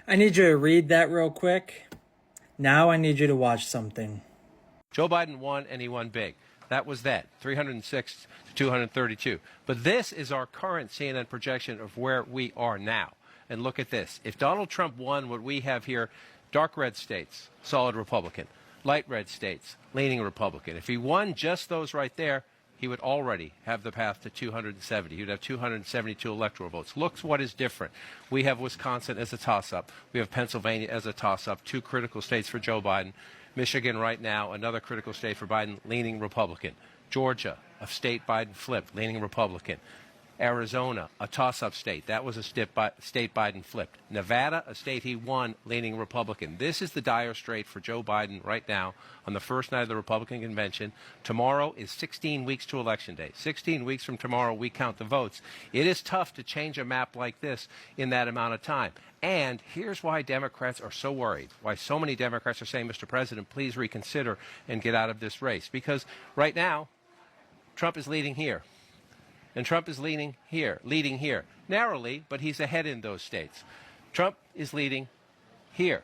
I need you to read that real quick. Now I need you to watch something. Joe Biden won, and he won big. That was that, 306 to 232. But this is our current CNN projection of where we are now. And look at this. If Donald Trump won what we have here, dark red states, solid Republican. Light red states, leaning Republican. If he won just those right there, he would already have the path to 270. He would have 272 electoral votes. Look what is different. We have Wisconsin as a toss-up. We have Pennsylvania as a toss-up, two critical states for Joe Biden. Michigan right now, another critical state for Biden, leaning Republican. Georgia, a state Biden flipped, leaning Republican. Arizona, a toss-up state. That was a state Biden flipped. Nevada, a state he won, leaning Republican. This is the dire strait for Joe Biden right now on the first night of the Republican convention. Tomorrow is 16 weeks to Election Day. 16 weeks from tomorrow, we count the votes. It is tough to change a map like this in that amount of time. And here's why Democrats are so worried, why so many Democrats are saying, Mr. President, please reconsider and get out of this race. Because right now, Trump is leading here. And Trump is leading here, narrowly, but he's ahead in those states. Trump is leading here.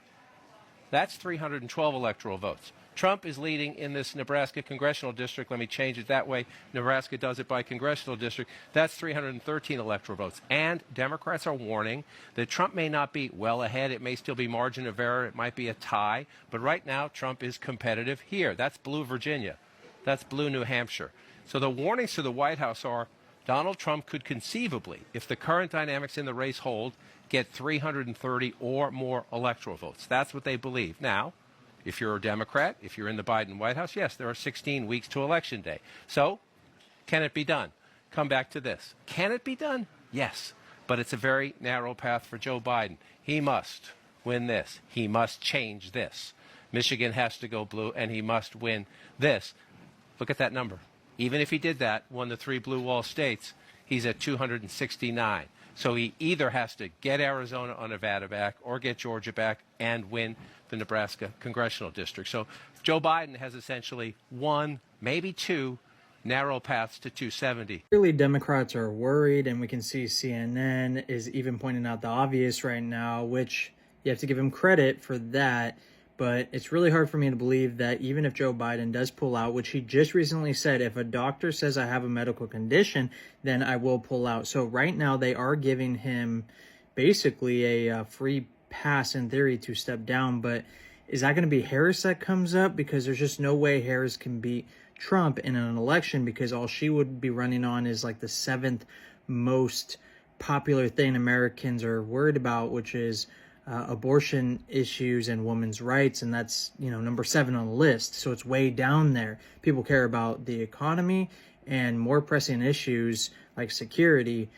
That's 312 electoral votes. Trump is leading in this Nebraska congressional district. Let me change it that way. Nebraska does it by congressional district. That's 313 electoral votes. And Democrats are warning that Trump may not be well ahead. It may still be margin of error. It might be a tie. But right now, Trump is competitive here. That's blue Virginia. That's blue New Hampshire. So the warnings to the White House are Donald Trump could conceivably, if the current dynamics in the race hold, get 330 or more electoral votes. That's what they believe. Now, if you're a Democrat, if you're in the Biden White House, yes, there are 16 weeks to Election Day. So, can it be done? Come back to this. Can it be done? Yes. But it's a very narrow path for Joe Biden. He must win this. He must change this. Michigan has to go blue, and he must win this. Look at that number. Even if he did that, won the three blue wall states, he's at 269. So he either has to get Arizona or Nevada back or get Georgia back and win the Nebraska congressional district. So Joe Biden has essentially one, maybe two, narrow paths to 270. Clearly, Democrats are worried, and we can see CNN is even pointing out the obvious right now, which you have to give him credit for that. But it's really hard for me to believe that even if Joe Biden does pull out, which he just recently said, if a doctor says I have a medical condition, then I will pull out. So right now they are giving him basically a free pass in theory to step down. But is that going to be Harris that comes up? Because there's just no way Harris can beat Trump in an election, because all she would be running on is like the seventh most popular thing Americans are worried about, which is abortion issues and women's rights, and that's, number 7 on the list. So it's way down there. People care about the economy and more pressing issues like security